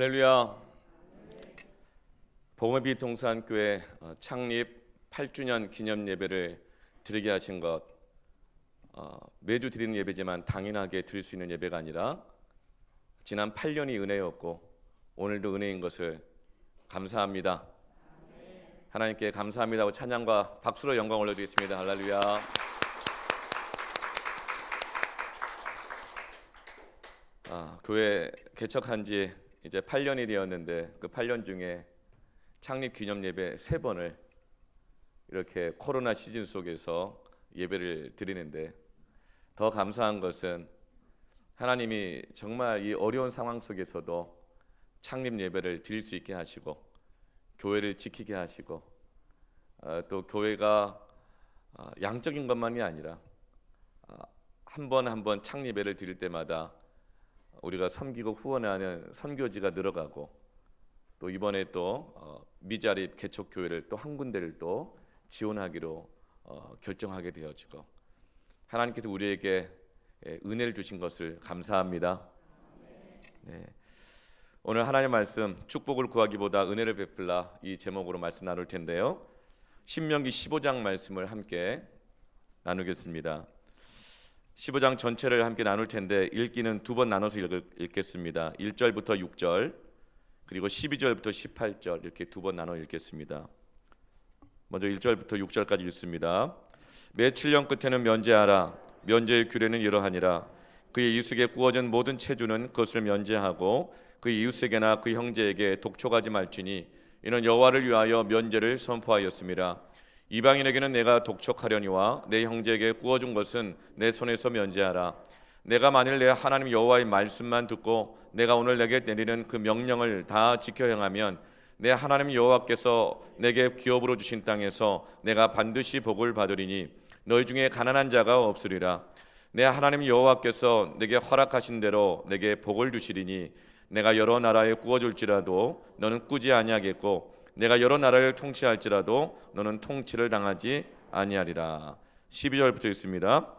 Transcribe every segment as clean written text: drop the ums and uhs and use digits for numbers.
할렐루야. 복음의 빛 동산교회 창립 8주년 기념 예배를 드리게 하신 것, 매주 드리는 예배지만 당연하게 드릴 수 있는 예배가 아니라 지난 8년이 은혜였고 오늘도 은혜인 것을 감사합니다. 하나님께 감사합니다고 찬양과 박수로 영광 올려드리겠습니다. 할렐루야. 교회 개척한 지 이제 8년이 되었는데 그 8년 중에 창립 기념 예배 3번을 이렇게 코로나 시즌 속에서 예배를 드리는데, 더 감사한 것은 하나님이 정말 이 어려운 상황 속에서도 창립 예배를 드릴 수 있게 하시고 교회를 지키게 하시고, 또 교회가 양적인 것만이 아니라 한 번 한 번 창립 예배를 드릴 때마다 우리가 섬기고 후원하는 선교지가 늘어가고, 또 이번에 또 미자립 개척교회를 또 한 군데를 또 지원하기로 결정하게 되어지고, 하나님께서 우리에게 은혜를 주신 것을 감사합니다. 네. 오늘 하나님의 말씀, 축복을 구하기보다 은혜를 베풀라, 이 제목으로 말씀 나눌 텐데요, 신명기 15장 말씀을 함께 나누겠습니다. 15장 전체를 함께 나눌 텐데 읽기는 2번 나눠서 읽겠습니다. 1절부터 6절 그리고 12절부터 18절 이렇게 2번 나눠 읽겠습니다. 먼저 1절부터 6절까지 읽습니다. 매 7년 끝에는 면제하라. 면제의 규례는 이러하니라. 그의 이웃에게 구워진 모든 체주는 그것을 면제하고 그의 이웃에게나 그 형제에게 독촉하지 말지니 이는 여호와를 위하여 면제를 선포하였습니다. 이방인에게는 내가 독촉하려니와 내 형제에게 구워준 것은 내 손에서 면제하라. 내가 만일 내 하나님 여호와의 말씀만 듣고 내가 오늘 내게 내리는 그 명령을 다 지켜 행하면 내 하나님 여호와께서 내게 기업으로 주신 땅에서 내가 반드시 복을 받으리니 너희 중에 가난한 자가 없으리라. 내 하나님 여호와께서 내게 허락하신 대로 내게 복을 주시리니 내가 여러 나라에 구워줄지라도 너는 꾸지 아니하겠고 내가 여러 나라를 통치할지라도 너는 통치를 당하지 아니하리라. 12절부터 있습니다.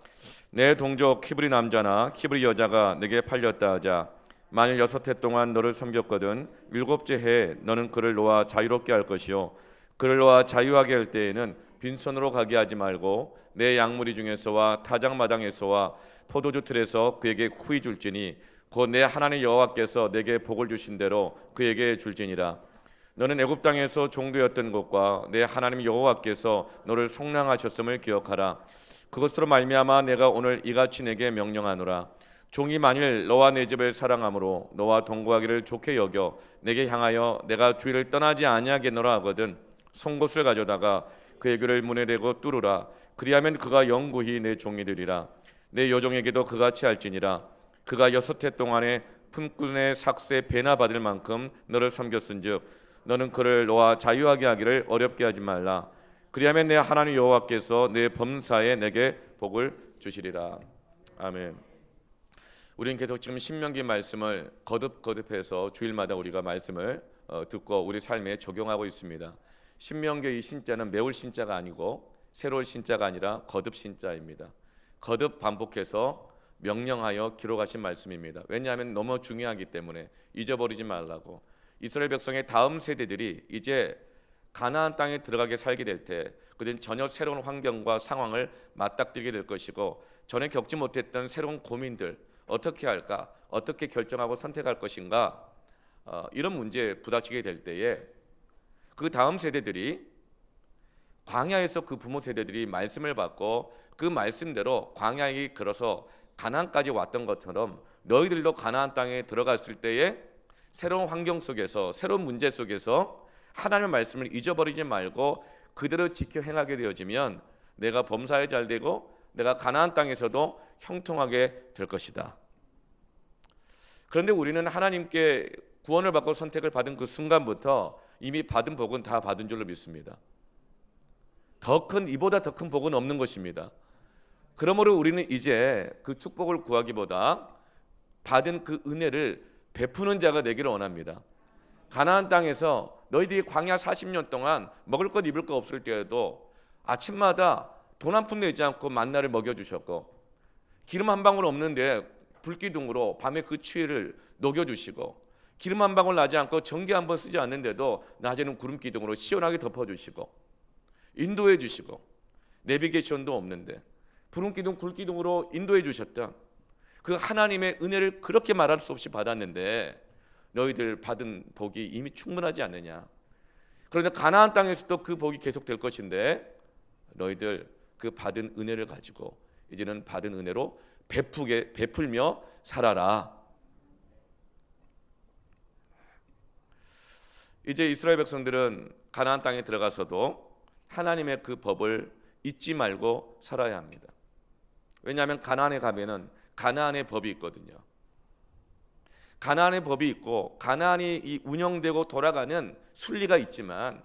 내 동족 히브리 남자나 히브리 여자가 내게 팔렸다 하자. 만일 6해 동안 너를 섬겼거든 7째 해에 너는 그를 놓아 자유롭게 할 것이요 그를 놓아 자유하게 할 때에는 빈손으로 가게 하지 말고 내 양무리 중에서와 타작마당에서와 포도주 틀에서 그에게 후히 줄지니 곧 내 하나님 여호와께서 내게 복을 주신 대로 그에게 줄지니라. 너는 애굽 땅에서 종되었던 것과 내 하나님 여호와께서 너를 속량하셨음을 기억하라. 그것으로 말미암아 내가 오늘 이같이 내게 명령하노라. 종이 만일 너와 내 집을 사랑함으로 너와 동거하기를 좋게 여겨 내게 향하여 내가 주의를 떠나지 아니하겠노라 하거든 송곳을 가져다가 그의 귀를 문에 대고 뚫으라. 그리하면 그가 영구히 내 종이 되리라. 내 여종에게도 그같이 할지니라. 그가 6해 동안에 품꾼의 삭세 배나 받을 만큼 너를 섬겼은즉 너는 그를 놓아 자유하게 하기를 어렵게 하지 말라. 그리하면 내 하나님 여호와께서 내 범사에 내게 복을 주시리라. 아멘. 우리는 계속 지금 신명기 말씀을 거듭해서 주일마다 우리가 말씀을 듣고 우리 삶에 적용하고 있습니다. 신명기 이 신자는 매울 신자가 아니고 새로울 신자가 아니라 거듭 신자입니다. 거듭 반복해서 명령하여 기록하신 말씀입니다. 왜냐하면 너무 중요하기 때문에 잊어버리지 말라고. 이스라엘 백성의 다음 세대들이 이제 가나안 땅에 들어가게 살게 될 때 그들은 전혀 새로운 환경과 상황을 맞닥뜨리게 될 것이고 전에 겪지 못했던 새로운 고민들, 어떻게 할까, 어떻게 결정하고 선택할 것인가, 이런 문제에 부닥치게 될 때에 그 다음 세대들이 광야에서 그 부모 세대들이 말씀을 받고 그 말씀대로 광야에 걸어서 가나안까지 왔던 것처럼 너희들도 가나안 땅에 들어갔을 때에 새로운 환경 속에서 새로운 문제 속에서 하나님의 말씀을 잊어버리지 말고 그대로 지켜 행하게 되어지면 내가 범사에 잘 되고 내가 가나안 땅에서도 형통하게 될 것이다. 그런데 우리는 하나님께 구원을 받고 선택을 받은 그 순간부터 이미 받은 복은 다 받은 줄로 믿습니다. 이보다 더 큰 복은 없는 것입니다. 그러므로 우리는 이제 그 축복을 구하기보다 받은 그 은혜를 베푸는 자가 되기를 원합니다. 가나안 땅에서 너희들이 광야 40년 동안 먹을 것 입을 것 없을 때에도 아침마다 돈 한 푼 내지 않고 만나를 먹여주셨고 기름 한 방울 없는데 불기둥으로 밤에 그 추위를 녹여주시고 기름 한 방울 나지 않고 전기 한 번 쓰지 않는데도 낮에는 구름 기둥으로 시원하게 덮어주시고 인도해 주시고 내비게이션도 없는데 구름 기둥 불 기둥으로 인도해 주셨다. 그 하나님의 은혜를 그렇게 말할 수 없이 받았는데 너희들 받은 복이 이미 충분하지 않느냐. 그런데 가나안 땅에서도 그 복이 계속될 것인데 너희들 그 받은 은혜를 가지고 이제는 받은 은혜로 베풀며 살아라. 이제 이스라엘 백성들은 가나안 땅에 들어가서도 하나님의 그 법을 잊지 말고 살아야 합니다. 왜냐하면 가나안에 가면은 가나안의 법이 있거든요. 가나안의 법이 있고 가나안이 이 운영되고 돌아가는 순리가 있지만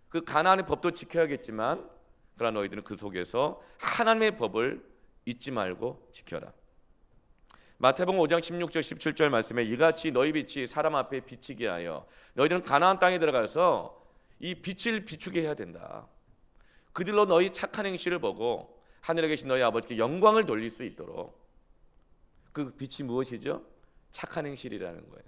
그 가나안의 법도 지켜야겠지만 그러나 너희들은 그 속에서 하나님의 법을 잊지 말고 지켜라. 마태복음 5장 16절 17절 말씀에 이같이 너희 빛이 사람 앞에 비치게 하여 너희들은 가나안 땅에 들어가서 이 빛을 비추게 해야 된다. 그들로 너희 착한 행실을 보고 하늘에 계신 너희 아버지께 영광을 돌릴 수 있도록. 그 빛이 무엇이죠? 착한 행실이라는 거예요.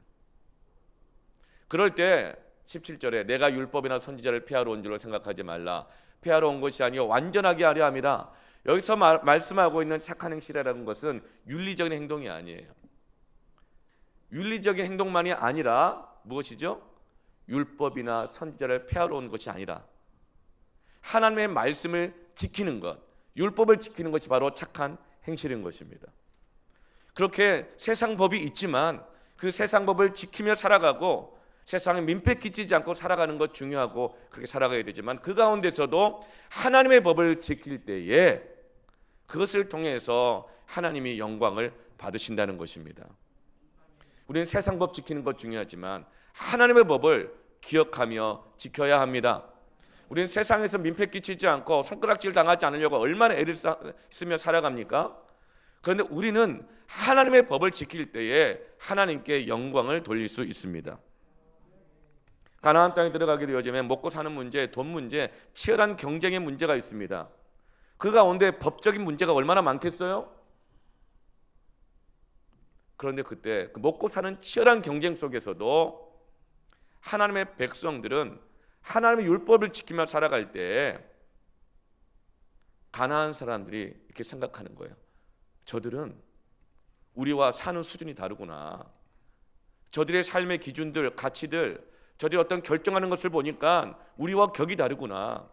그럴 때 17절에 내가 율법이나 선지자를 폐하러 온 줄로 생각하지 말라. 폐하러 온 것이 아니요 완전하게 하려 함이라. 여기서 말씀하고 있는 착한 행실이라는 것은 윤리적인 행동이 아니에요. 윤리적인 행동만이 아니라 무엇이죠? 율법이나 선지자를 폐하러 온 것이 아니라 하나님의 말씀을 지키는 것, 율법을 지키는 것이 바로 착한 행실인 것입니다. 그렇게 세상 법이 있지만 그 세상 법을 지키며 살아가고 세상에 민폐 끼치지 않고 살아가는 것 중요하고 그렇게 살아가야 되지만 그 가운데서도 하나님의 법을 지킬 때에 그것을 통해서 하나님이 영광을 받으신다는 것입니다. 우리는 세상 법 지키는 것 중요하지만 하나님의 법을 기억하며 지켜야 합니다. 우리는 세상에서 민폐 끼치지 않고 손가락질 당하지 않으려고 얼마나 애를 쓰며 살아갑니까? 그런데 우리는 하나님의 법을 지킬 때에 하나님께 영광을 돌릴 수 있습니다. 가나안 땅에 들어가게 되어지면 먹고 사는 문제, 돈 문제, 치열한 경쟁의 문제가 있습니다. 그 가운데 법적인 문제가 얼마나 많겠어요? 그런데 그때 그 먹고 사는 치열한 경쟁 속에서도 하나님의 백성들은 하나님의 율법을 지키며 살아갈 때 가나안 사람들이 이렇게 생각하는 거예요. 저들은 우리와 사는 수준이 다르구나. 저들의 삶의 기준들, 가치들, 저들이 어떤 결정하는 것을 보니까 우리와 격이 다르구나.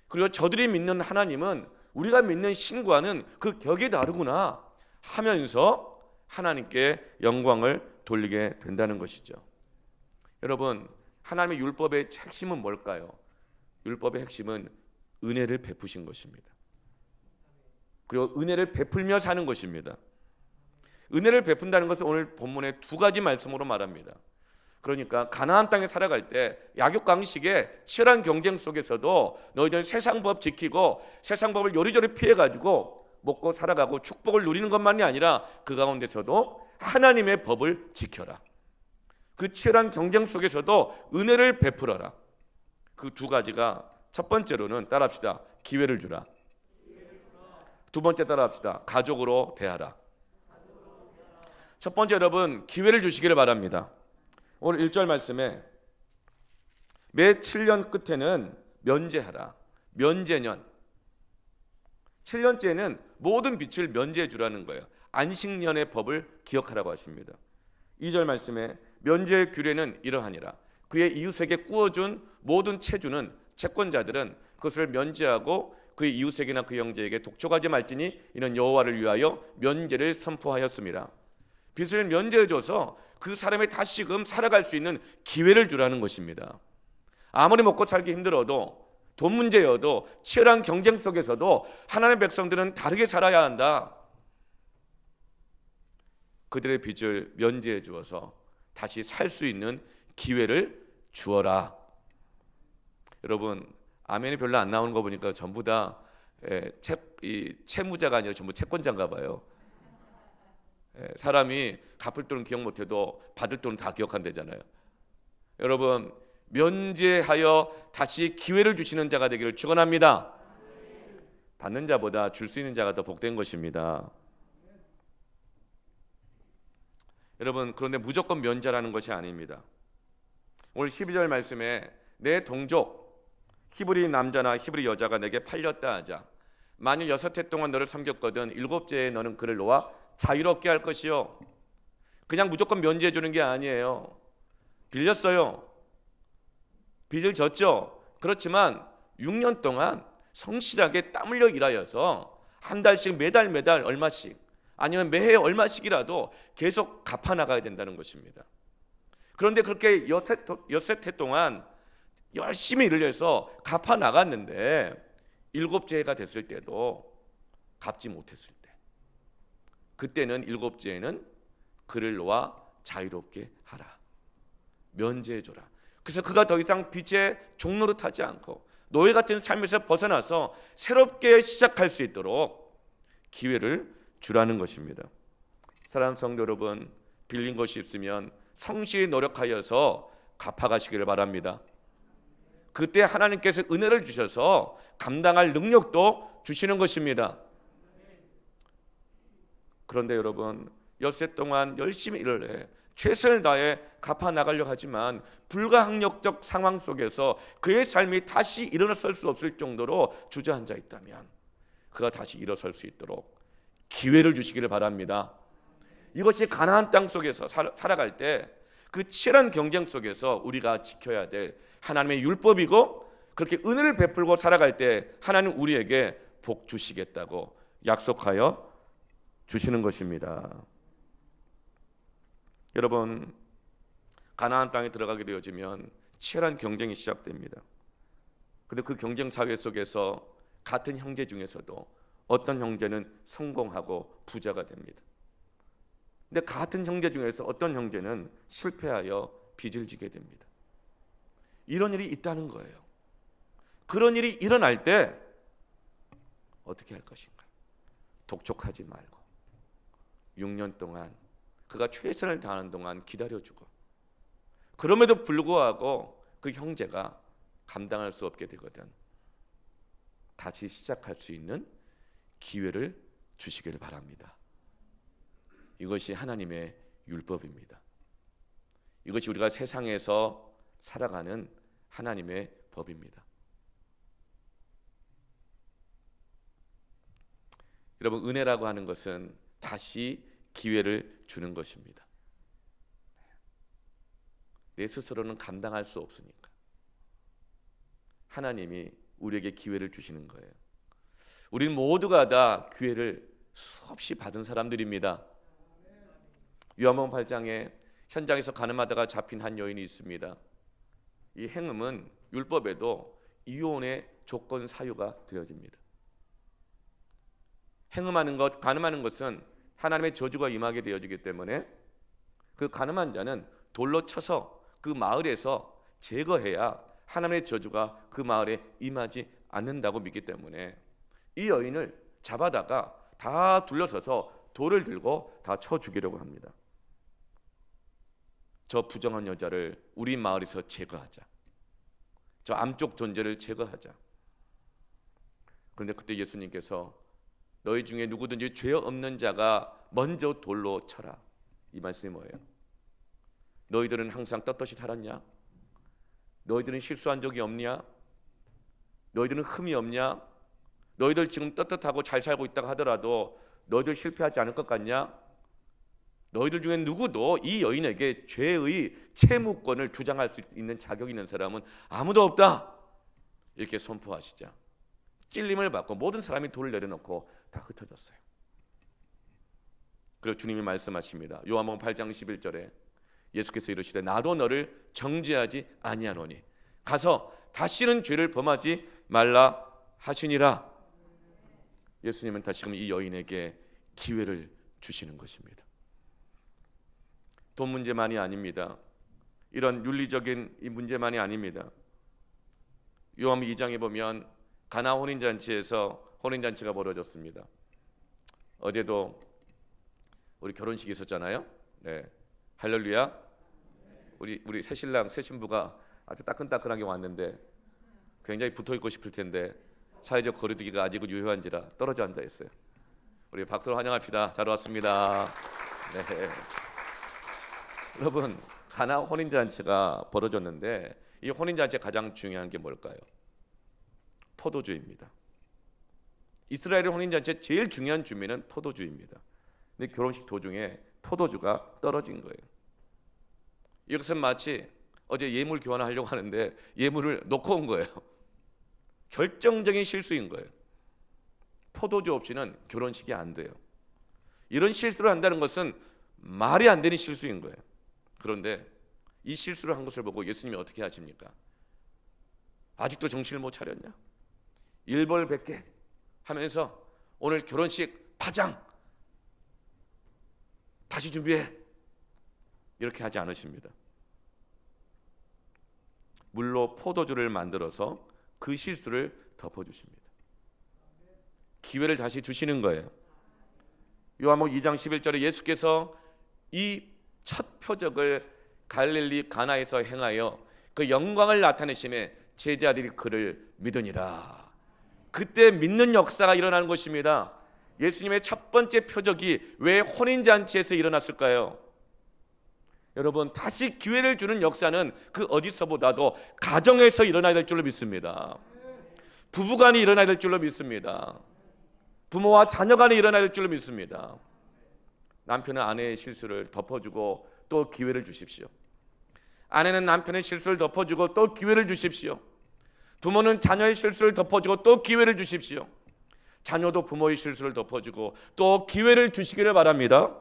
그리고 저들이 믿는 하나님은 우리가 믿는 신과는 그 격이 다르구나 하면서 하나님께 영광을 돌리게 된다는 것이죠. 여러분, 하나님의 율법의 핵심은 뭘까요? 율법의 핵심은 은혜를 베푸신 것입니다. 그리고 은혜를 베풀며 사는 것입니다. 은혜를 베푼다는 것은 오늘 본문의 두 가지 말씀으로 말합니다. 그러니까 가나안 땅에 살아갈 때 약육강식의 치열한 경쟁 속에서도 너희들 세상 법 지키고 세상 법을 요리조리 피해가지고 먹고 살아가고 축복을 누리는 것만이 아니라 그 가운데서도 하나님의 법을 지켜라. 그 치열한 경쟁 속에서도 은혜를 베풀어라. 그 두 가지가 첫 번째로는 따라합시다. 기회를 주라. 두 번째 따라합시다. 가족으로 대하라. 첫 번째 여러분 기회를 주시기를 바랍니다. 오늘 1절 말씀에 매 7년 끝에는 면제하라. 면제년. 7년째는 모든 빛을 면제해 주라는 거예요. 안식년의 법을 기억하라고 하십니다. 2절 말씀에 면제의 규례는 이러하니라. 그의 이웃에게 꾸어준 모든 채주는 채권자들은 그것을 면제하고 그의 이웃에게나 그 형제에게 독촉하지 말지니 이는 여호와를 위하여 면제를 선포하였습니다. 빚을 면제해줘서 그 사람이 다시금 살아갈 수 있는 기회를 주라는 것입니다. 아무리 먹고 살기 힘들어도 돈 문제여도 치열한 경쟁 속에서도 하나님의 백성들은 다르게 살아야 한다. 그들의 빚을 면제해 주어서 다시 살 수 있는 기회를 주어라. 여러분 아멘이 별로 안 나오는 거 보니까 전부 다 채무자가 아니라 전부 채권자인가 봐요. 사람이 갚을 돈은 기억 못해도 받을 돈은 다 기억한대잖아요. 여러분 면제하여 다시 기회를 주시는 자가 되기를 축원합니다. 받는 자보다 줄 수 있는 자가 더 복된 것입니다. 여러분, 그런데 무조건 면제라는 것이 아닙니다. 오늘 12절 말씀에 내 동족 히브리 남자나 히브리 여자가 내게 팔렸다 하자. 만일 6해 동안 너를 섬겼거든 7째에 너는 그를 놓아 자유롭게 할 것이요. 그냥 무조건 면제해 주는 게 아니에요. 빌렸어요. 빚을 졌죠. 그렇지만 6년 동안 성실하게 땀 흘려 일하여서 한 달씩 매달 얼마씩, 아니면 매해 얼마씩이라도 계속 갚아 나가야 된다는 것입니다. 그런데 그렇게 6해 동안 열심히 일을 해서 갚아 나갔는데 7째가 됐을 때도 갚지 못했을 때, 그때는 7째에는 그를 놓아 자유롭게 하라, 면제해 줘라. 그래서 그가 더 이상 빚의 종로로 타지 않고 노예 같은 삶에서 벗어나서 새롭게 시작할 수 있도록 기회를 주라는 것입니다. 사랑하는 성도 여러분, 빌린 것이 있으면 성실히 노력하여서 갚아가시기를 바랍니다. 그때 하나님께서 은혜를 주셔서 감당할 능력도 주시는 것입니다. 그런데 여러분, 엿새 동안 열심히 일을 해 최선을 다해 갚아 나가려고 하지만 불가항력적 상황 속에서 그의 삶이 다시 일어설 수 없을 정도로 주저앉아 있다면 그가 다시 일어설 수 있도록 기회를 주시기를 바랍니다. 이것이 가나안 땅 속에서 살아갈 때 그 치열한 경쟁 속에서 우리가 지켜야 될 하나님의 율법이고, 그렇게 은혜를 베풀고 살아갈 때 하나님 우리에게 복 주시겠다고 약속하여 주시는 것입니다. 여러분, 가나안 땅에 들어가게 되어지면 치열한 경쟁이 시작됩니다. 그런데 그 경쟁 사회 속에서 같은 형제 중에서도 어떤 형제는 성공하고 부자가 됩니다. 근데 같은 형제 중에서 어떤 형제는 실패하여 빚을 지게 됩니다. 이런 일이 있다는 거예요. 그런 일이 일어날 때 어떻게 할 것인가? 독촉하지 말고 6년 동안 그가 최선을 다하는 동안 기다려주고, 그럼에도 불구하고 그 형제가 감당할 수 없게 되거든 다시 시작할 수 있는 기회를 주시기를 바랍니다. 이것이 하나님의 율법입니다. 이것이 우리가 세상에서 살아가는 하나님의 법입니다. 여러분, 은혜라고 하는 것은 다시 기회를 주는 것입니다. 내 스스로는 감당할 수 없으니까 하나님이 우리에게 기회를 주시는 거예요. 우리 모두가 다 기회를 수없이 받은 사람들입니다. 요한복음 8장에 현장에서 가늠하다가 잡힌 한 여인이 있습니다. 이 행음은 율법에도 이혼의 조건 사유가 되어집니다. 행음하는 것, 가늠하는 것은 하나님의 저주가 임하게 되어지기 때문에 그 가늠한 자는 돌로 쳐서 그 마을에서 제거해야 하나님의 저주가 그 마을에 임하지 않는다고 믿기 때문에 이 여인을 잡아다가 다 둘러서서 돌을 들고 다 쳐 죽이려고 합니다. 저 부정한 여자를 우리 마을에서 제거하자, 저 암쪽 존재를 제거하자. 그런데 그때 예수님께서 너희 중에 누구든지 죄 없는 자가 먼저 돌로 쳐라, 이 말씀이 뭐예요? 너희들은 항상 떳떳이 살았냐? 너희들은 실수한 적이 없냐? 너희들은 흠이 없냐? 너희들 지금 떳떳하고 잘 살고 있다고 하더라도 너희들 실패하지 않을 것 같냐? 너희들 중에 누구도 이 여인에게 죄의 채무권을 주장할 수 있는 자격이 있는 사람은 아무도 없다, 이렇게 선포하시자 찔림을 받고 모든 사람이 돌을 내려놓고 다 흩어졌어요. 그리고 주님이 말씀하십니다. 요한복음 8장 11절에 예수께서 이르시되 나도 너를 정죄하지 아니하노니 가서 다시는 죄를 범하지 말라 하시니라. 예수님은 다시금 이 여인에게 기회를 주시는 것입니다. 돈 문제만이 아닙니다. 이런 윤리적인 이 문제만이 아닙니다. 요한복음 2장에 보면 가나 혼인잔치에서 혼인잔치가 벌어졌습니다. 어제도 우리 결혼식이 있었잖아요. 네, 할렐루야. 우리 새신랑 새신부가 아주 따끈따끈하게 왔는데 굉장히 붙어있고 싶을 텐데 사회적 거리두기가 아직은 유효한지라 떨어져 앉아 있어요. 우리 박수로 환영합시다. 잘 왔습니다. 네. 여러분, 가나 혼인잔치가 벌어졌는데 이 혼인잔치의 가장 중요한 게 뭘까요? 포도주입니다. 이스라엘의 혼인잔치의 제일 중요한 준비는 포도주입니다. 근데 결혼식 도중에 포도주가 떨어진 거예요. 이것은 마치 어제 예물 교환하려고 하는데 예물을 놓고 온 거예요. 결정적인 실수인 거예요. 포도주 없이는 결혼식이 안 돼요. 이런 실수를 한다는 것은 말이 안 되는 실수인 거예요. 그런데 이 실수를 한 것을 보고 예수님이 어떻게 하십니까? 아직도 정신을 못 차렸냐? 일벌백계 하면서 오늘 결혼식 파장 다시 준비해, 이렇게 하지 않으십니다. 물로 포도주를 만들어서 그 실수를 덮어주십니다. 기회를 다시 주시는 거예요. 요한복음 2장 11절에 예수께서 이 첫 표적을 갈릴리 가나에서 행하여 그 영광을 나타내심에 제자들이 그를 믿으니라. 그때 믿는 역사가 일어나는 것입니다. 예수님의 첫 번째 표적이 왜 혼인잔치에서 일어났을까요? 여러분, 다시 기회를 주는 역사는 그 어디서보다도 가정에서 일어나야 될 줄로 믿습니다. 부부간이 일어나야 될 줄로 믿습니다. 부모와 자녀 간에 일어나야 될 줄로 믿습니다. 남편은 아내의 실수를 덮어주고 또 기회를 주십시오. 아내는 남편의 실수를 덮어주고 또 기회를 주십시오. 부모는 자녀의 실수를 덮어주고 또 기회를 주십시오. 자녀도 부모의 실수를 덮어주고 또 기회를 주시기를 바랍니다.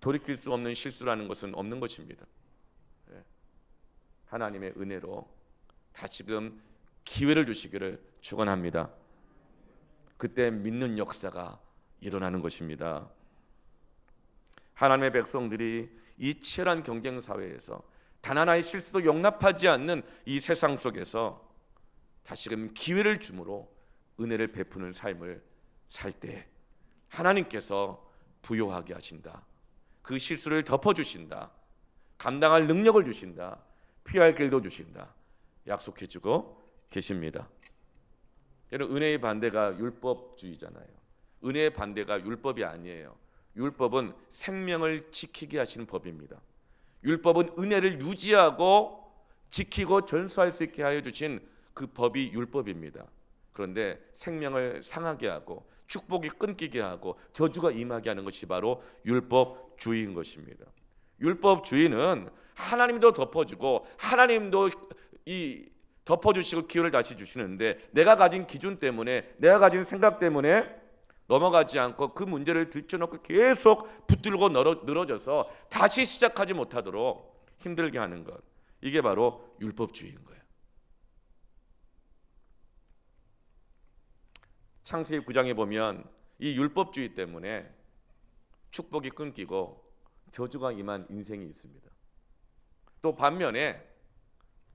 돌이킬 수 없는 실수라는 것은 없는 것입니다. 하나님의 은혜로 다시금 기회를 주시기를 축원합니다. 그때 믿는 역사가 일어나는 것입니다. 하나님의 백성들이 이 치열한 경쟁 사회에서 단 하나의 실수도 용납하지 않는 이 세상 속에서 다시금 기회를 주므로 은혜를 베푸는 삶을 살 때 하나님께서 부요하게 하신다. 그 실수를 덮어주신다. 감당할 능력을 주신다. 피할 길도 주신다. 약속해주고 계십니다. 여러분, 은혜의 반대가 율법주의잖아요. 은혜의 반대가 율법이 아니에요. 율법은 생명을 지키게 하시는 법입니다. 율법은 은혜를 유지하고 지키고 전수할 수 있게 하여 주신 그 법이 율법입니다. 그런데 생명을 상하게 하고 축복이 끊기게 하고 저주가 임하게 하는 것이 바로 율법주의인 것입니다. 율법주의는 하나님도 덮어주고 하나님도 이 덮어주시고 기회를 다시 주시는데 내가 가진 기준 때문에 내가 가진 생각 때문에 넘어가지 않고 그 문제를 들춰놓고 계속 붙들고 늘어져서 다시 시작하지 못하도록 힘들게 하는 것, 이게 바로 율법주의인 거예요. 창세기 9장에 보면 이 율법주의 때문에 축복이 끊기고 저주가 임한 인생이 있습니다. 또 반면에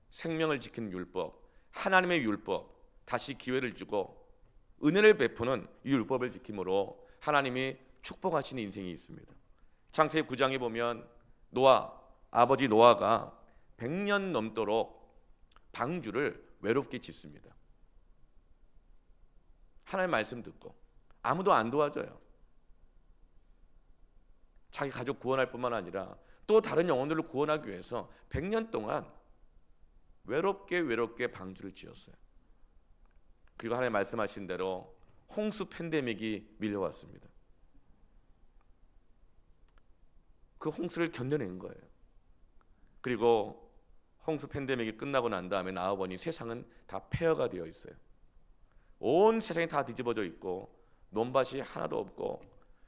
생명을 지키는 율법, 하나님의 율법, 다시 기회를 주고 은혜를 베푸는 이 율법을 지킴으로 하나님이 축복하시는 인생이 있습니다. 창세기 9장에 보면 아버지 노아가 100년 넘도록 방주를 외롭게 짓습니다. 하나님의 말씀 듣고 아무도 안 도와줘요. 자기 가족 구원할 뿐만 아니라 또 다른 영혼들을 구원하기 위해서 100년 동안 외롭게 방주를 지었어요. 그리고 하나님 말씀하신 대로 홍수 팬데믹이 밀려왔습니다. 그 홍수를 견뎌낸 거예요. 그리고 홍수 팬데믹이 끝나고 난 다음에 나와보니 세상은 다 폐허가 되어 있어요. 온 세상이 다 뒤집어져 있고 논밭이 하나도 없고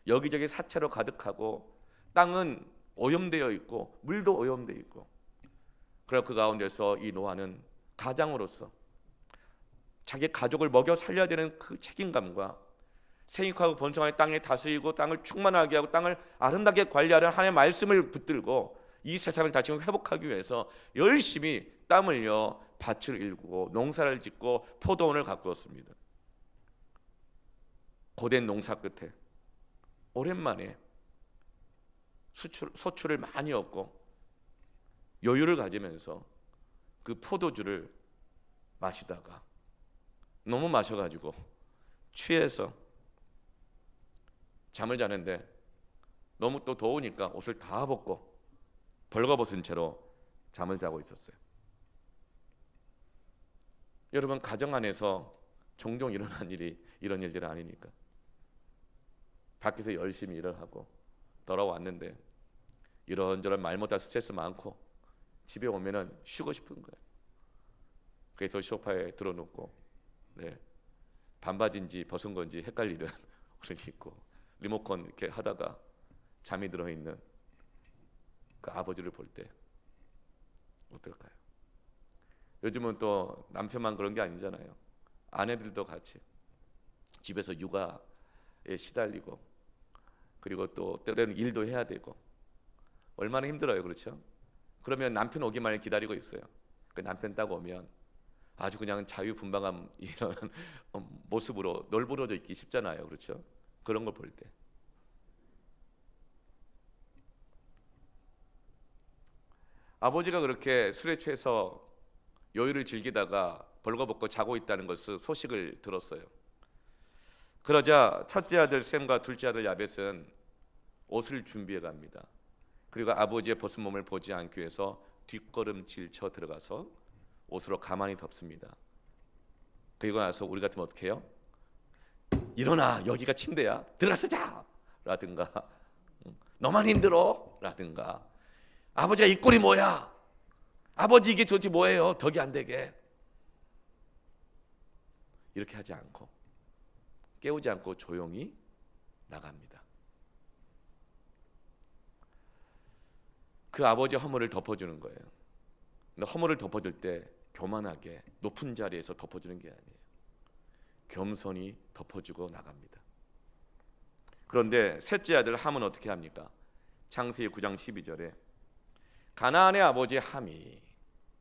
여기저기 사체로 가득하고 땅은 오염되어 있고 물도 오염되어 있고, 그리고 그 가운데서 이 노아는 가장으로서 자기 가족을 먹여 살려야 되는 그 책임감과 생육하고 번성하여 땅에 다스리고 땅을 충만하게 하고 땅을 아름답게 관리하는 하나님의 말씀을 붙들고 이 세상을 다시 회복하기 위해서 열심히 땀 흘려 밭을 일구고 농사를 짓고 포도원을 가꾸었습니다. 고된 농사 끝에 오랜만에 소출을 많이 얻고 여유를 가지면서 그 포도주를 마시다가 너무 마셔가지고 취해서 잠을 자는데 너무 또 더우니까 옷을 다 벗고 벌거벗은 채로 잠을 자고 있었어요. 여러분, 가정 안에서 종종 일어난 일이 이런 일들이 아니니까. 밖에서 열심히 일을 하고 돌아왔는데 이런저런 말 못할 스트레스 많고 집에 오면은 쉬고 싶은 거예요. 그래서 소파에 들어눕고 반바지인지 벗은 건지 헷갈리는 옷을 입고 리모컨 이렇게 하다가 잠이 들어 있는 그 아버지를 볼 때 어떨까요? 요즘은 또 남편만 그런 게 아니잖아요. 아내들도 같이 집에서 육아에 시달리고, 그리고 또 때로는 일도 해야 되고 얼마나 힘들어요, 그렇죠? 그러면 남편 오기만을 기다리고 있어요. 그 남편 딱 오면 아주 그냥 자유분방한 이런 모습으로 널브러져 있기 쉽잖아요, 그렇죠? 그런 걸 볼 때 아버지가 그렇게 술에 취해서 여유를 즐기다가 벌거벗고 자고 있다는 것을 소식을 들었어요. 그러자 첫째 아들 샘과 둘째 아들 야벳은 옷을 준비해 갑니다. 그리고 아버지의 벗은 몸을 보지 않기 위해서 뒷걸음질 쳐 들어가서 옷으로 가만히 덮습니다. 그리고 나서 우리 같으면 어떻게 해요? 일어나, 여기가 침대야, 들어가서 자! 라든가 너만 힘들어? 라든가 아버지가 이 꼴이 뭐야? 아버지 이게 도대체 뭐예요? 덕이 안 되게. 이렇게 하지 않고, 깨우지 않고 조용히 나갑니다. 그 아버지의 허물을 덮어주는 거예요. 근데 허물을 덮어줄 때 교만하게 높은 자리에서 덮어주는 게 아니에요. 겸손히 덮어주고 나갑니다. 그런데 셋째 아들 함은 어떻게 합니까? 창세기 9장 12절에 가나안의 아버지 함이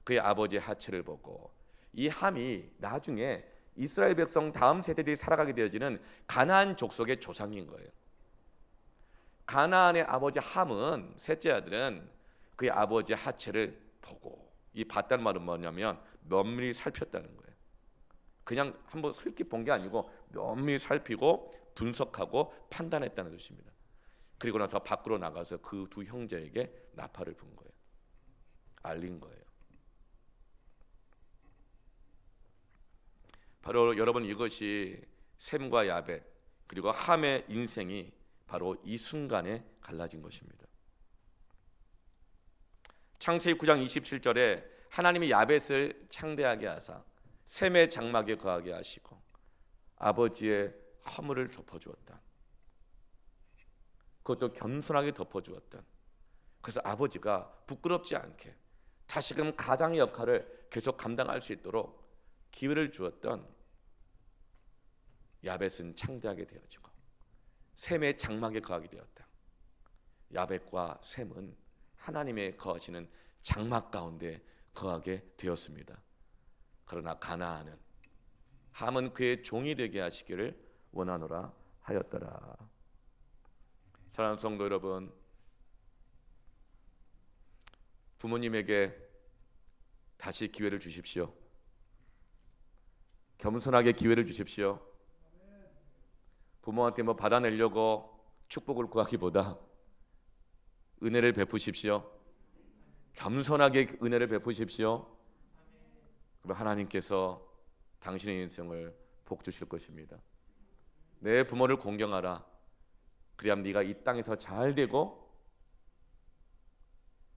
그의 아버지의 하체를 보고, 이 함이 나중에 이스라엘 백성 다음 세대들이 살아가게 되어지는 가나안 족속의 조상인 거예요. 가나안의 아버지 함은, 셋째 아들은 그의 아버지의 하체를 보고, 이 봤다는 말은 뭐냐면 면밀히 살폈다는 거예요. 그냥 한번 슬쩍 본 게 아니고 면밀히 살피고 분석하고 판단했다는 뜻입니다. 그리고 나서 밖으로 나가서 그 두 형제에게 나팔을 분 거예요. 알린 거예요. 바로 여러분, 이것이 셈과 야벳 그리고 함의 인생이 바로 이 순간에 갈라진 것입니다. 창세기 9장 27절에 하나님이 야벳을 창대하게 하사 셈의 장막에 거하게 하시고 아버지의 허물을 덮어주었다. 그것도 겸손하게 덮어주었다. 그래서 아버지가 부끄럽지 않게 다시금 가장의 역할을 계속 감당할 수 있도록 기회를 주었던 야벳은 창대하게 되어지고 셈의 장막에 거하게 되었다. 야벳과 셈은 하나님의 거하시는 장막 가운데 거하게 되었습니다. 그러나 가나안은 함은 그의 종이 되게 하시기를 원하노라 하였더라. 사랑하는 성도 여러분, 부모님에게 다시 기회를 주십시오. 겸손하게 기회를 주십시오. 부모한테 뭐 받아내려고 축복을 구하기보다 은혜를 베푸십시오. 겸손하게 은혜를 베푸십시오. 그럼 하나님께서 당신의 인생을 복 주실 것입니다. 내 부모를 공경하라. 그리하면 네가 이 땅에서 잘 되고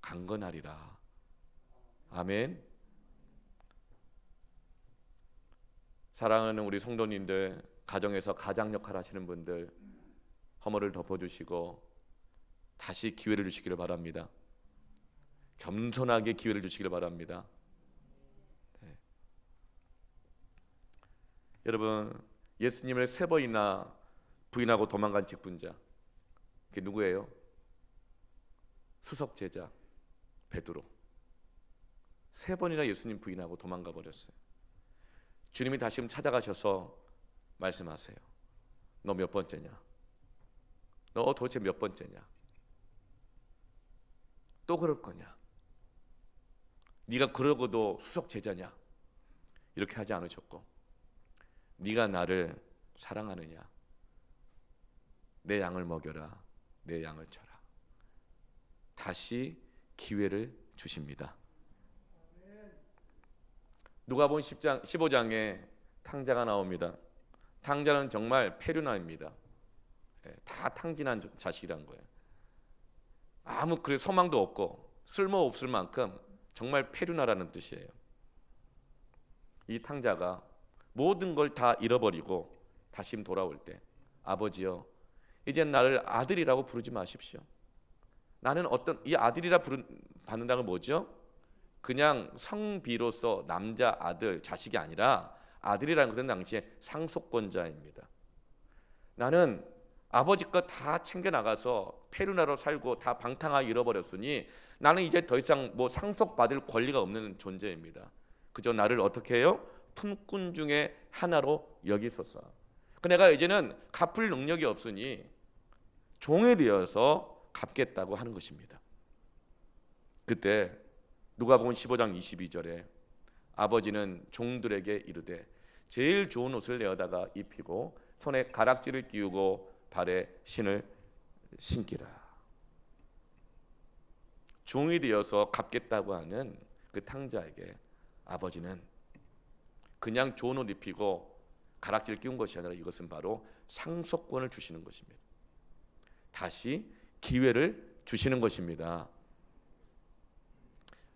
강건하리라. 아멘. 사랑하는 우리 성도님들, 가정에서 가장 역할 하시는 분들, 허물을 덮어주시고 다시 기회를 주시기를 바랍니다. 겸손하게 기회를 주시기를 바랍니다. 네. 여러분, 예수님을 3번이나 부인하고 도망간 직분자, 그게 누구예요? 수석 제자 베드로. 3번이나 예수님 부인하고 도망가 버렸어요. 주님이 다시금 찾아가셔서 말씀하세요. 너 몇 번째냐? 너 도대체 몇 번째냐? 또 그럴 거냐? 네가 그러고도 수석 제자냐? 이렇게 하지 않으셨고, 네가 나를 사랑하느냐? 내 양을 먹여라. 내 양을 쳐라. 다시 기회를 주십니다. 누가복음 15장에 탕자가 나옵니다. 탕자는 정말 페류나입니다. 다 탕진한 자식이란 거예요. 아무 소망도 없고 쓸모없을 만큼 정말 페류나라는 뜻이에요. 이 탕자가 모든 걸 다 잃어버리고 다시 돌아올 때, 아버지여, 이젠 나를 아들이라고 부르지 마십시오. 나는 이 아들이라 받는다는 건 뭐죠? 그냥 성비로서 남자 아들 자식이 아니라 아들이라는 것은 당시에 상속권자입니다. 나는 아버지 것 다 챙겨나가서 페루나로 살고 다 방탕하게 잃어버렸으니 나는 이제 더 이상 상속받을 권리가 없는 존재입니다. 그저 나를 어떻게 해요? 품꾼 중에 하나로 여기소서. 내가 이제는 갚을 능력이 없으니 종이 되어서 갚겠다고 하는 것입니다. 그때 누가복음 15장 22절에 아버지는 종들에게 이르되 제일 좋은 옷을 내어다가 입히고 손에 가락지를 끼우고 발에 신을 신기라. 종이 되어서 갚겠다고 하는 그 탕자에게 아버지는 그냥 좋은 옷 입히고 가락지를 끼운 것이 아니라 이것은 바로 상속권을 주시는 것입니다. 다시 기회를 주시는 것입니다.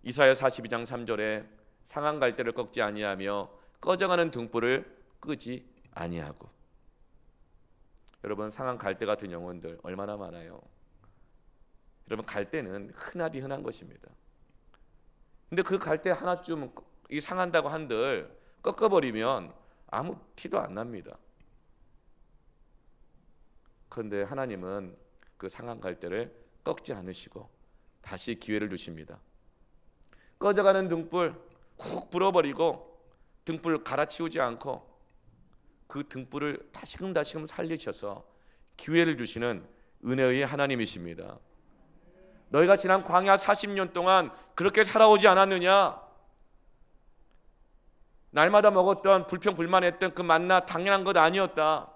이사야 42장 3절에 상한 갈대를 꺾지 아니하며 꺼져가는 등불을 끄지 아니하고. 여러분, 상한 갈대 같은 영혼들 얼마나 많아요. 여러분, 갈대는 흔하디 흔한 것입니다. 근데 그 갈대 하나쯤 이 상한다고 한들 꺾어버리면 아무 티도 안 납니다. 그런데 하나님은 그 상한 갈대를 꺾지 않으시고 다시 기회를 주십니다. 꺼져가는 등불 훅 불어버리고 등불 갈아치우지 않고 그 등불을 다시금 살리셔서 기회를 주시는 은혜의 하나님이십니다. 너희가 지난 광야 40년 동안 그렇게 살아오지 않았느냐? 날마다 먹었던 불평불만했던 그 만나 당연한 것 아니었다.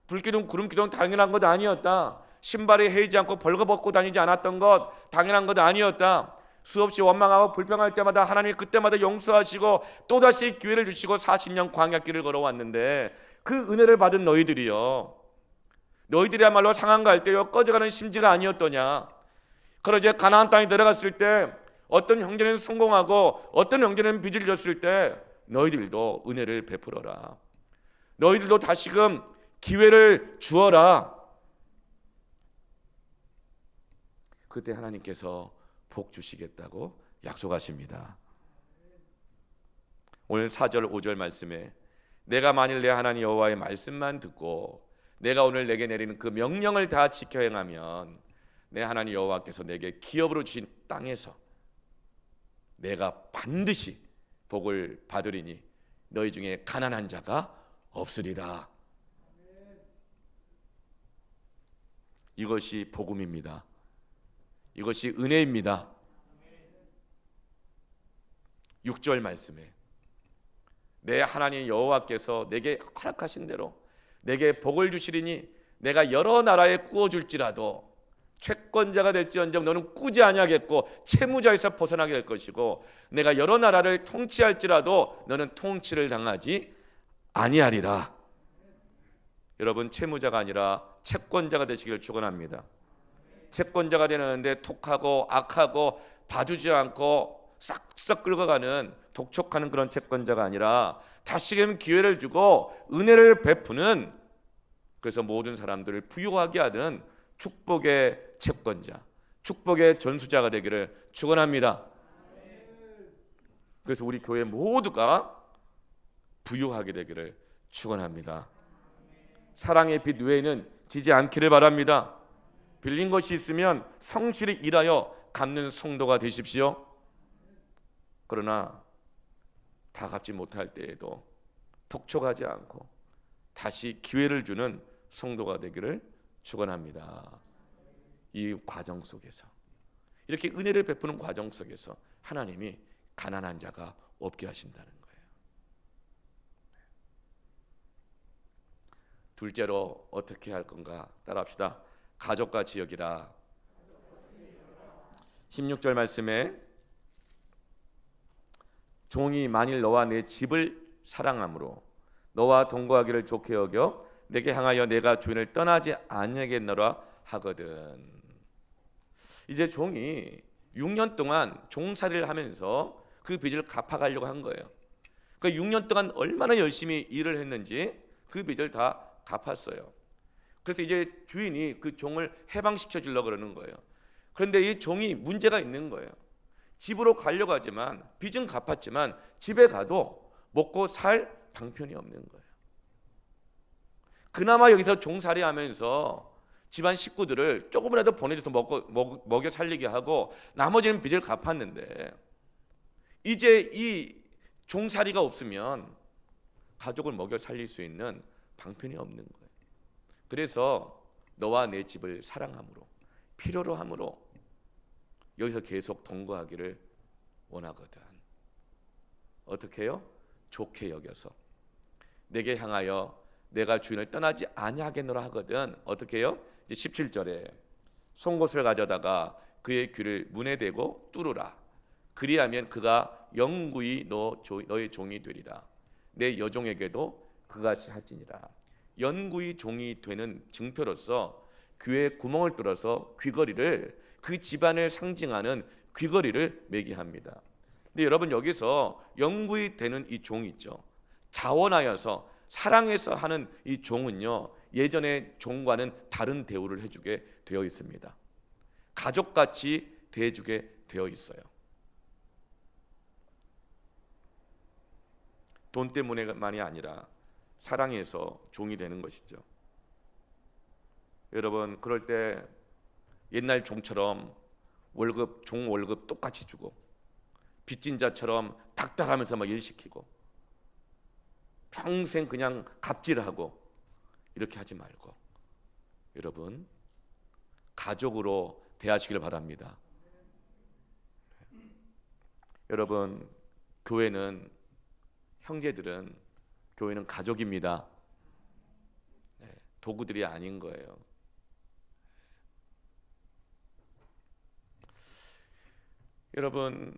불기둥 구름기둥 당연한 것 아니었다. 신발이 헤이지 않고 벌거벗고 다니지 않았던 것 당연한 것 아니었다. 수없이 원망하고 불평할 때마다 하나님이 그때마다 용서하시고 또다시 기회를 주시고 40년 광야길을 걸어왔는데 그 은혜를 받은 너희들이야말로 상한 갈대요 꺼져가는 심지가 아니었더냐. 그러나 이제 가나안 땅에 들어갔을 때 어떤 형제는 성공하고 어떤 형제는 빚을 졌을 때 너희들도 은혜를 베풀어라. 너희들도 다시금 기회를 주어라. 그때 하나님께서 복 주시겠다고 약속하십니다. 오늘 4절 5절 말씀에 내가 만일 내 하나님 여호와의 말씀만 듣고 내가 오늘 내게 내리는 그 명령을 다 지켜 행하면 내 하나님 여호와께서 내게 기업으로 주신 땅에서 내가 반드시 복을 받으리니 너희 중에 가난한 자가 없으리라. 이것이 복음입니다. 이것이 은혜입니다. 6절 말씀에 내 하나님 여호와께서 내게 허락하신 대로 내게 복을 주시리니 내가 여러 나라에 꾸어줄지라도 채권자가 될지언정 너는 꾸지 아니하겠고 채무자에서 벗어나게 될 것이고 내가 여러 나라를 통치할지라도 너는 통치를 당하지 아니하리라. 여러분, 채무자가 아니라 채권자가 되시기를 축원합니다. 채권자가 되는데 톡하고 악하고 봐주지 않고 싹싹 긁어가는 독촉하는 그런 채권자가 아니라 다시금 기회를 주고 은혜를 베푸는, 그래서 모든 사람들을 부유하게 하는 축복의 채권자, 축복의 전수자가 되기를 축원합니다. 그래서 우리 교회 모두가 부유하게 되기를 축원합니다. 사랑의 빛 외에는 지지 않기를 바랍니다. 빌린 것이 있으면 성실히 일하여 갚는 성도가 되십시오. 그러나 다 갚지 못할 때에도 독촉하지 않고 다시 기회를 주는 성도가 되기를 축원합니다. 이 과정 속에서, 이렇게 은혜를 베푸는 과정 속에서 하나님이 가난한 자가 없게 하신다는 거예요. 둘째로 어떻게 할 건가 따라합시다. 가족과 지역이라. 16절 말씀에 종이 만일 너와 내 집을 사랑함으로 너와 동거하기를 좋게 여겨 내게 향하여 내가 주인을 떠나지 아니하겠노라 하거든. 이제 종이 6년 동안 종살이를 하면서 그 빚을 갚아가려고 한 거예요. 그 6년 동안 얼마나 열심히 일을 했는지 그 빚을 다 갚았어요. 그래서 이제 주인이 그 종을 해방시켜 주려고 그러는 거예요. 그런데 이 종이 문제가 있는 거예요. 집으로 가려고 하지만 빚은 갚았지만 집에 가도 먹고 살 방편이 없는 거예요. 그나마 여기서 종살이 하면서 집안 식구들을 조금이라도 보내줘서 먹여 살리게 하고 나머지는 빚을 갚았는데 이제 이 종살이가 없으면 가족을 먹여 살릴 수 있는 방편이 없는 거예요. 그래서 너와 내 집을 사랑함으로 필요로 함으로 여기서 계속 동거하기를 원하거든. 어떻게 해요? 좋게 여겨서 내게 향하여 내가 주인을 떠나지 아니하겠노라 하거든. 어떻게 해요? 이제 17절에 송곳을 가져다가 그의 귀를 문에 대고 뚫으라. 그리하면 그가 영구히 너의 종이 되리라. 내 여종에게도 그같이 할지니라. 영구히 종이 되는 증표로서 귀에 구멍을 뚫어서 귀걸이를 그 집안을 상징하는 귀걸이를 매게 합니다. 근데 여러분 여기서 영구히 되는 이 종이 있죠. 자원하여서 사랑해서 하는 이 종은요 예전의 종과는 다른 대우를 해주게 되어 있습니다. 가족같이 대해주게 되어 있어요. 돈 때문에만이 아니라 사랑해서 종이 되는 것이죠. 여러분 그럴 때 옛날 종처럼 종 월급 똑같이 주고 빚진 자처럼 닥달하면서 막 일시키고 평생 그냥 갑질하고 이렇게 하지 말고 여러분 가족으로 대하시길 바랍니다. 여러분 교회는 형제들은 교회는 가족입니다. 도구들이 아닌 거예요. 여러분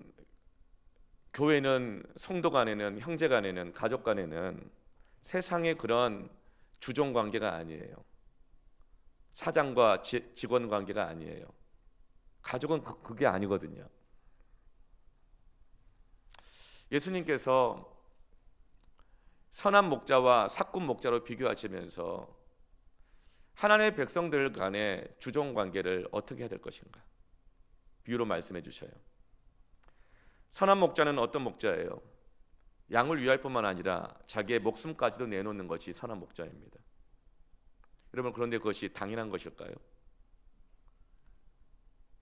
교회는 성도 간에는 형제 간에는 가족 간에는 세상의 그런 주종 관계가 아니에요. 사장과 직원 관계가 아니에요. 가족은 그게 아니거든요. 예수님께서 선한 목자와 삭군 목자로 비교하시면서 하나님의 백성들 간의 주종 관계를 어떻게 해야 될 것인가 비유로 말씀해 주셔요. 선한 목자는 어떤 목자예요? 양을 위할 뿐만 아니라 자기의 목숨까지도 내놓는 것이 선한 목자입니다. 여러분 그런데 그것이 당연한 것일까요?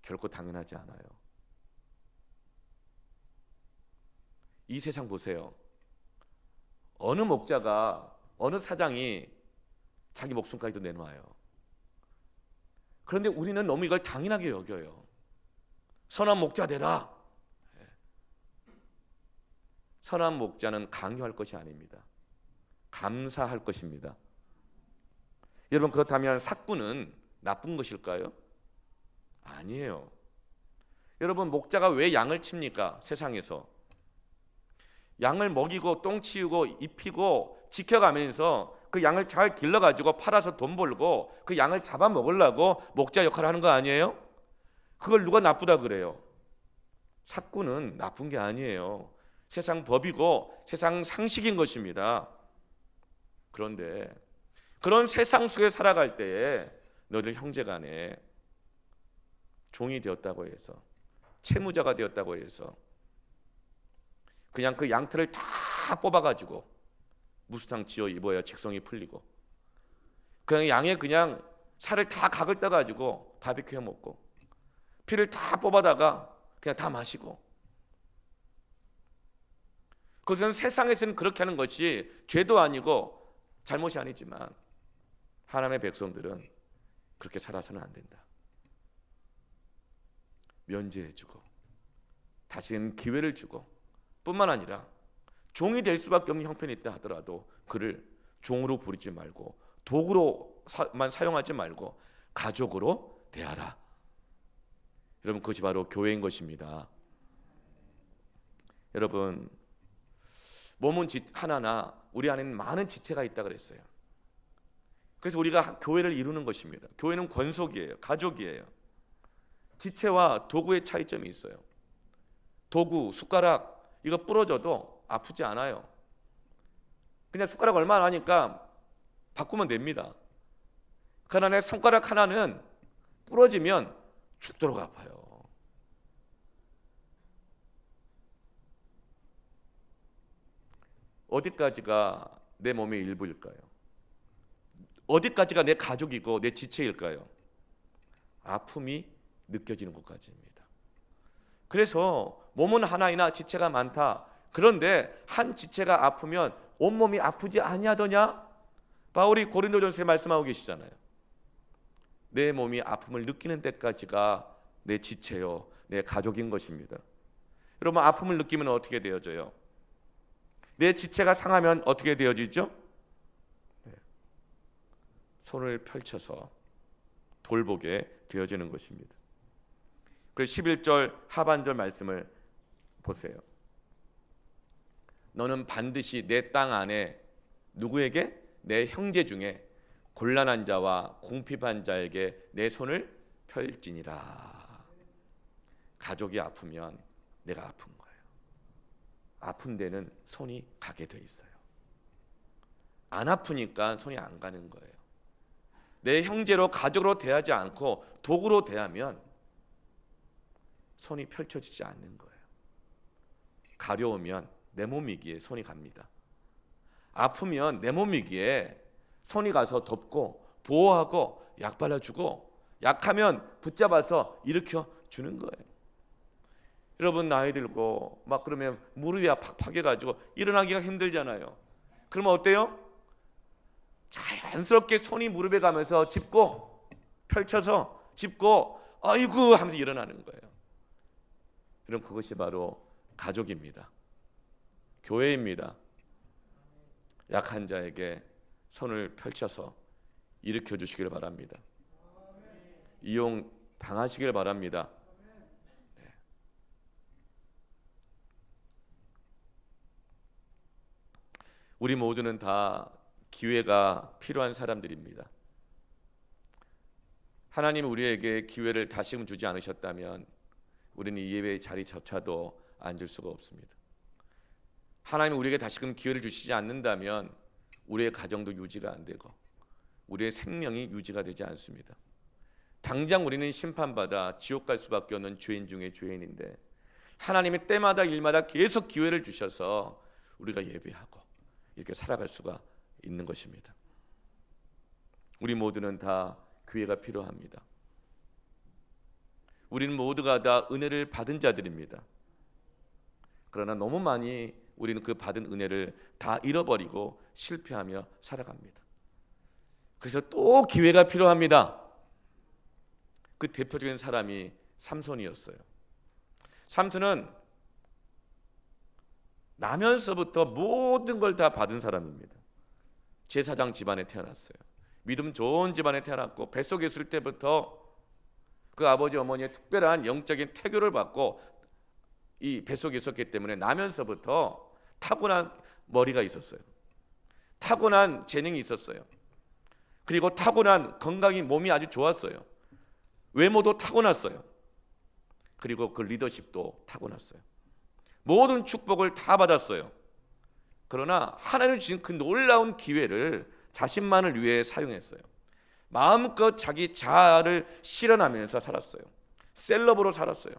결코 당연하지 않아요. 이 세상 보세요. 어느 목자가 어느 사장이 자기 목숨까지도 내놓아요. 그런데 우리는 너무 이걸 당연하게 여겨요. 선한 목자 되라. 선한 목자는 강요할 것이 아닙니다. 감사할 것입니다. 여러분 그렇다면 삭군은 나쁜 것일까요? 아니에요. 여러분 목자가 왜 양을 칩니까? 세상에서 양을 먹이고 똥 치우고 입히고 지켜가면서 그 양을 잘 길러가지고 팔아서 돈 벌고 그 양을 잡아먹으려고 목자 역할을 하는 거 아니에요? 그걸 누가 나쁘다 그래요? 삭군은 나쁜 게 아니에요. 세상 법이고 세상 상식인 것입니다. 그런데 그런 세상 속에 살아갈 때에 너희들 형제간에 종이 되었다고 해서 채무자가 되었다고 해서 그냥 그 양털을 다 뽑아가지고 무스탕 지어 입어야 직성이 풀리고 그냥 양에 그냥 살을 다 각을 떠가지고 바비큐 해 먹고 피를 다 뽑아다가 그냥 다 마시고 그것은 세상에서는 그렇게 하는 것이 죄도 아니고 잘못이 아니지만 하나님의 백성들은 그렇게 살아서는 안 된다. 면제해주고 다시는 기회를 주고 뿐만 아니라 종이 될 수밖에 없는 형편이 있다 하더라도 그를 종으로 부리지 말고 도구로만 사용하지 말고 가족으로 대하라. 여러분, 그것이 바로 교회인 것입니다. 여러분, 몸은 하나나 우리 안에는 많은 지체가 있다 그랬어요. 그래서 우리가 교회를 이루는 것입니다. 교회는 권속이에요. 가족이에요. 지체와 도구의 차이점이 있어요. 도구, 숟가락 이거 부러져도 아프지 않아요. 그냥 숟가락 얼마 하니까 바꾸면 됩니다. 그러나 내 손가락 하나는 부러지면 죽도록 아파요. 어디까지가 내 몸의 일부일까요? 어디까지가 내 가족이고 내 지체일까요? 아픔이 느껴지는 것까지입니다. 그래서 몸은 하나이나 지체가 많다. 그런데 한 지체가 아프면 온몸이 아프지 아니하더냐? 바울이 고린도전서에 말씀하고 계시잖아요. 내 몸이 아픔을 느끼는 때까지가 내 지체요, 내 가족인 것입니다. 여러분, 아픔을 느끼면 어떻게 되어져요? 내 지체가 상하면 어떻게 되어지죠? 손을 펼쳐서 돌보게 되어지는 것입니다. 그 11절 하반절 말씀을 보세요. 너는 반드시 내 땅 안에 누구에게? 내 형제 중에 곤란한 자와 궁핍한 자에게 내 손을 펼지니라. 가족이 아프면 내가 아픈 거예요. 아픈 데는 손이 가게 돼 있어요. 안 아프니까 손이 안 가는 거예요. 내 형제로 가족으로 대하지 않고 도구로 대하면 손이 펼쳐지지 않는 거예요. 가려우면 내 몸이기에 손이 갑니다. 아프면 내 몸이기에 손이 가서 덮고 보호하고 약 발라주고, 약하면 붙잡아서 일으켜 주는 거예요. 여러분, 나이 들고 막 그러면 무릎이 팍팍해가지고 일어나기가 힘들잖아요. 그러면 어때요? 자연스럽게 손이 무릎에 가면서 짚고 펼쳐서 짚고 아이고 하면서 일어나는 거예요. 여러분, 그것이 바로 가족입니다. 교회입니다. 약한 자에게 손을 펼쳐서 일으켜 주시길 바랍니다. 이용 당하시길 바랍니다. 우리 모두는 다 기회가 필요한 사람들입니다. 하나님 우리에게 기회를 다시금 주지 않으셨다면 우리는 이 예배의 자리조차도 앉을 수가 없습니다. 하나님 우리에게 다시금 기회를 주시지 않는다면 우리의 가정도 유지가 안 되고 우리의 생명이 유지가 되지 않습니다. 당장 우리는 심판받아 지옥 갈 수밖에 없는 죄인 중에 죄인인데 하나님이 때마다 일마다 계속 기회를 주셔서 우리가 예배하고 이렇게 살아갈 수가 있는 것입니다. 우리 모두는 다 기회가 필요합니다. 우리는 모두가 다 은혜를 받은 자들입니다. 그러나 너무 많이 우리는 그 받은 은혜를 다 잃어버리고 실패하며 살아갑니다. 그래서 또 기회가 필요합니다. 그 대표적인 사람이 삼손이었어요. 삼손은 나면서부터 모든 걸 다 받은 사람입니다. 제사장 집안에 태어났어요. 믿음 좋은 집안에 태어났고 뱃속에 있을 때부터 그 아버지 어머니의 특별한 영적인 태교를 받고 이 뱃속에 있었기 때문에 나면서부터 타고난 머리가 있었어요. 타고난 재능이 있었어요. 그리고 타고난 건강이 몸이 아주 좋았어요. 외모도 타고났어요. 그리고 그 리더십도 타고났어요. 모든 축복을 다 받았어요. 그러나 하나님 주신 그 놀라운 기회를 자신만을 위해 사용했어요. 마음껏 자기 자아를 실현하면서 살았어요. 셀럽으로 살았어요.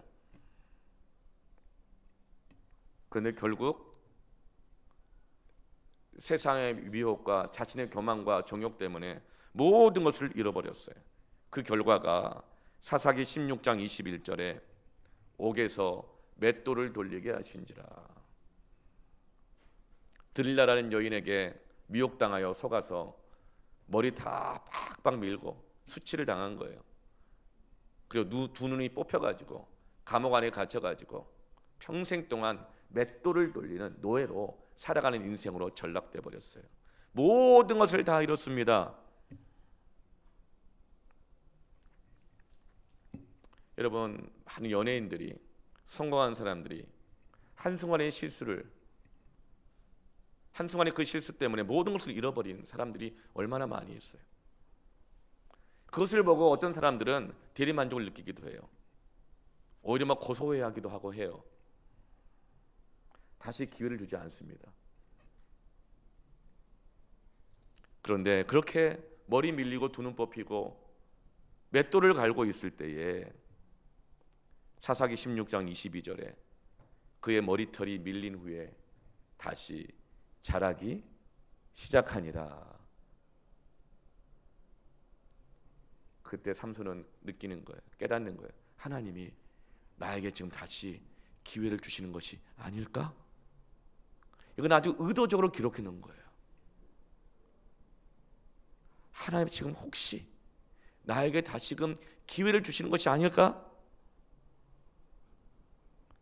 그런데 결국 세상의 미혹과 자신의 교만과 정욕 때문에 모든 것을 잃어버렸어요. 그 결과가 사사기 16장 21절에 옥에서 맷돌을 돌리게 하신지라. 들릴라라는 여인에게 미혹당하여 속아서 머리 다 팍팍 밀고 수치를 당한 거예요. 그리고 두 눈이 뽑혀가지고 감옥 안에 갇혀가지고 평생 동안 맷돌을 돌리는 노예로 살아가는 인생으로 전락돼 버렸어요. 모든 것을 다 잃었습니다. 여러분, 많은 연예인들이, 성공한 사람들이 한순간의 그 실수 때문에 모든 것을 잃어버린 사람들이 얼마나 많이 있어요. 그것을 보고 어떤 사람들은 대리만족을 느끼기도 해요. 오히려 막 고소해하기도 하고 해요. 다시 기회를 주지 않습니다. 그런데 그렇게 머리 밀리고 두 눈 뽑히고 맷돌을 갈고 있을 때에 사사기 16장 22절에 그의 머리털이 밀린 후에 다시 자라기 시작하니라. 그때 삼손은 느끼는 거예요. 깨닫는 거예요. 하나님이 나에게 지금 다시 기회를 주시는 것이 아닐까? 이건 아주 의도적으로 기록해 놓은 거예요. 하나님 지금 혹시 나에게 다시금 기회를 주시는 것이 아닐까?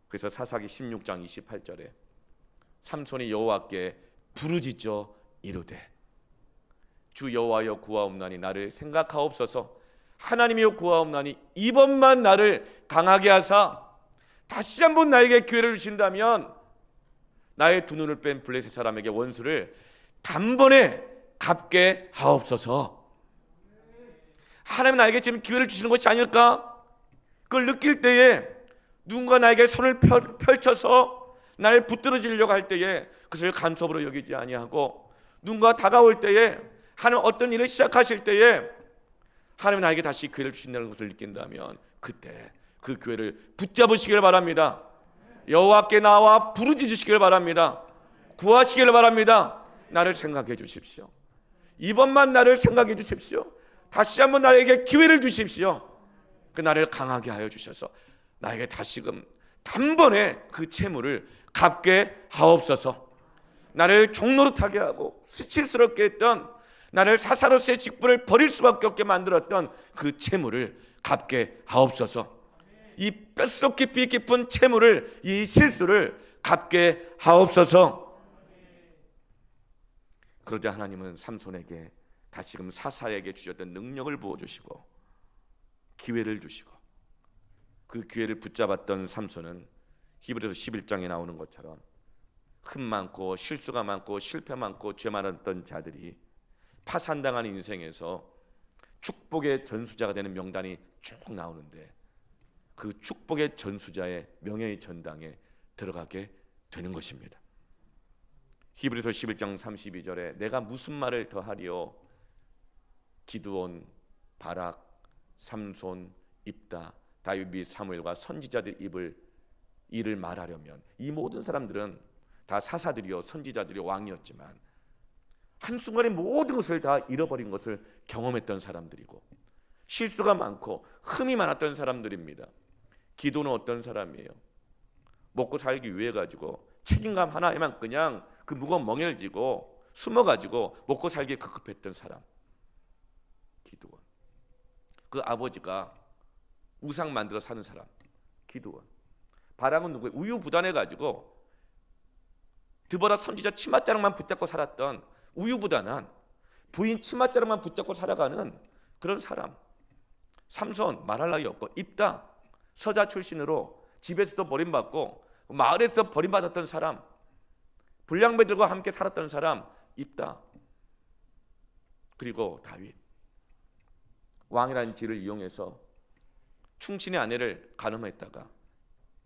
그래서 사사기 16장 28절에 삼손이 여호와께 부르짖어 이르되 주 여호와여 구하옵나니 나를 생각하옵소서. 하나님이여 구하옵나니 이번만 나를 강하게 하사 다시 한번 나에게 기회를 주신다면 나의 두 눈을 뺀 블레셋 사람에게 원수를 단번에 갚게 하옵소서. 하나님 나에게 지금 기회를 주시는 것이 아닐까? 그걸 느낄 때에 누군가 나에게 손을 펼쳐서 나를 붙들어주려고 할 때에 그것을 간섭으로 여기지 아니하고 누군가 다가올 때에 하나님 어떤 일을 시작하실 때에 하나님 나에게 다시 기회를 주신다는 것을 느낀다면 그때 그 기회를 붙잡으시길 바랍니다. 여호와께 나와 부르짖으시길 바랍니다. 구하시길 바랍니다. 나를 생각해 주십시오. 이번만 나를 생각해 주십시오. 다시 한번 나에게 기회를 주십시오. 그 나를 강하게 하여 주셔서 나에게 다시금 단번에 그 채무를 갚게 하옵소서. 나를 종노릇하게 하고 수치스럽게 했던, 나를 사사로서의 직분을 버릴 수밖에 없게 만들었던 그 채무를 갚게 하옵소서. 이 뼛속 깊이 깊은 채무를, 이 실수를 갚게 하옵소서. 그러자 하나님은 삼손에게 다시금 사사에게 주셨던 능력을 부어주시고 기회를 주시고 그 기회를 붙잡았던 삼손은 히브리서 11장에 나오는 것처럼 흠 많고 실수가 많고 실패 많고 죄 많았던 자들이 파산당한 인생에서 축복의 전수자가 되는 명단이 쭉 나오는데 그 축복의 전수자의 명예의 전당에 들어가게 되는 것입니다. 히브리서 11장 32절에 내가 무슨 말을 더하리요? 기드온, 바락, 삼손, 입다, 다윗 및 사무엘과 선지자들 일을 말하려면 이 모든 사람들은 다 사사들이요 선지자들이요 왕이었지만 한순간에 모든 것을 다 잃어버린 것을 경험했던 사람들이고 실수가 많고 흠이 많았던 사람들입니다. 기도는 어떤 사람이에요? 먹고 살기 위해 가지고 책임감 하나에만 그냥 그 무거운 멍에를 지고 숨어가지고 먹고 살기에 급급했던 사람. 기도원. 그 아버지가 우상 만들어 사는 사람. 기도원. 바락은 누구예요? 우유부단해가지고 드보라 선지자 치맛자락만 붙잡고 살았던 우유부단한 부인 치맛자락만 붙잡고 살아가는 그런 사람. 삼손 말할 나위 없고 입다 서자 출신으로 집에서도 버림받고 마을에서 버림받았던 사람. 불량배들과 함께 살았던 사람. 입다. 그리고 다윗. 왕이라는 지를 이용해서 충신의 아내를 간음했다가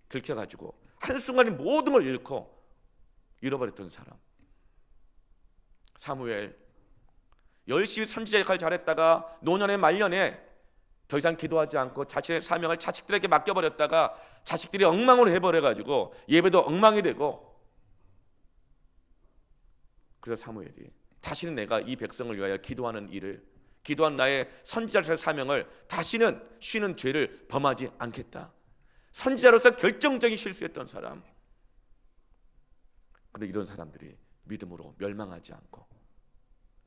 들켜가지고 한순간에 모든 걸 잃고 잃어버렸던 사람. 사무엘 열심히 선지자 역할을 잘했다가 노년의 말년에 더 이상 기도하지 않고 자신의 사명을 자식들에게 맡겨버렸다가 자식들이 엉망으로 해버려가지고 예배도 엉망이 되고 그래서 사무엘이 다시는 내가 이 백성을 위하여 기도하는 일을 기도한 나의 선지자로서의 사명을 다시는 쉬는 죄를 범하지 않겠다. 선지자로서 결정적인 실수했던 사람. 그런데 이런 사람들이 믿음으로 멸망하지 않고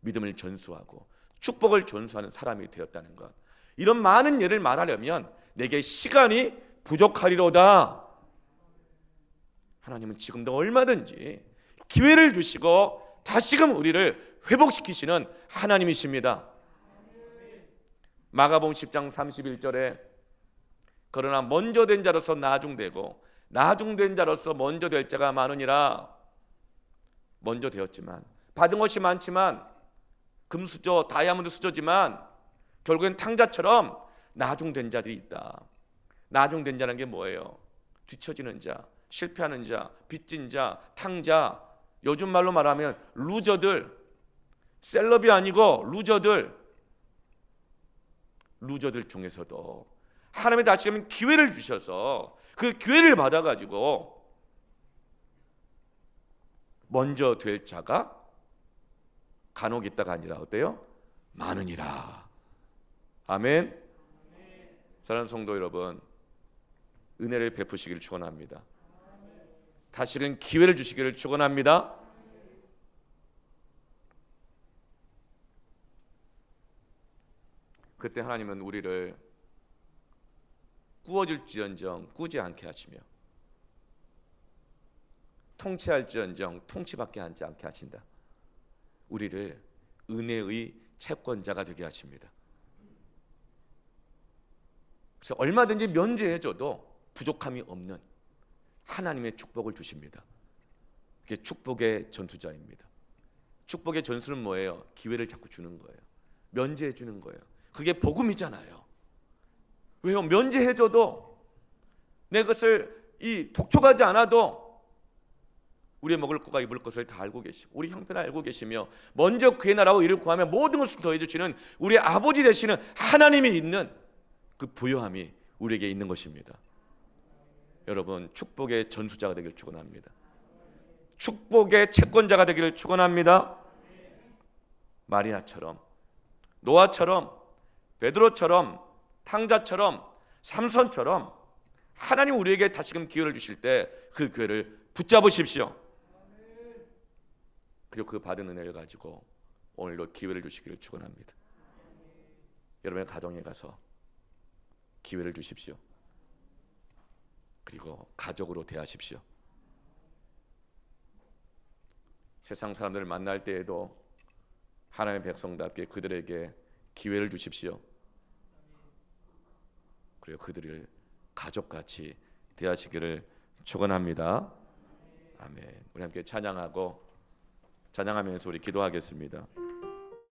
믿음을 전수하고 축복을 전수하는 사람이 되었다는 것. 이런 많은 예를 말하려면 내게 시간이 부족하리로다. 하나님은 지금도 얼마든지 기회를 주시고 다시금 우리를 회복시키시는 하나님이십니다. 마가복음 10장 31절에 그러나 먼저 된 자로서 나중되고 나중된 자로서 먼저 될 자가 많으니라. 먼저 되었지만 받은 것이 많지만 금수저 다이아몬드 수저지만 결국엔 탕자처럼 나중된 자들이 있다. 나중된 자는 게 뭐예요? 뒤처지는 자, 실패하는 자, 빚진 자, 탕자, 요즘 말로 말하면 루저들, 셀럽이 아니고 루저들 중에서도 하나님이 다시금 기회를 주셔서 그 기회를 받아가지고 먼저 될 자가 간혹 있다가 아니라 어때요? 많으니라. 아멘. 사랑하는 성도 여러분, 은혜를 베푸시기를 축원합니다. 다시금 기회를 주시기를 축원합니다. 그때 하나님은 우리를 꾸어줄지언정 꾸지 않게 하시며 통치할지언정 통치받게 하지 않게 하신다. 우리를 은혜의 채권자가 되게 하십니다. 그래서 얼마든지 면제해줘도 부족함이 없는 하나님의 축복을 주십니다. 그게 축복의 전투자입니다. 축복의 전술은 뭐예요? 기회를 자꾸 주는 거예요. 면제해 주는 거예요. 그게 복음이잖아요. 왜요? 면제해줘도 내 것을 독촉하지 않아도 우리의 먹을 것과 입을 것을 다 알고 계시고 우리 형편을 알고 계시며 먼저 그의 나라와 의를 구하면 모든 것을 더해 주시는 우리 아버지 되시는 하나님이 있는 그 부요함이 우리에게 있는 것입니다. 여러분, 축복의 전수자가 되기를 축원합니다. 축복의 채권자가 되기를 축원합니다. 마리아처럼, 노아처럼, 베드로처럼, 탕자처럼, 삼손처럼 하나님 우리에게 다시금 기회를 주실 때 그 기회를 붙잡으십시오. 그리고 그 받은 은혜를 가지고 오늘도 기회를 주시기를 축원합니다. 여러분의 가정에 가서 기회를 주십시오. 그리고 가족으로 대하십시오. 세상 사람들을 만날 때에도 하나님의 백성답게 그들에게 기회를 주십시오. 그리고 그들을 가족같이 대하시기를 축원합니다. 아멘. 우리 함께 찬양하면서 우리 기도하겠습니다.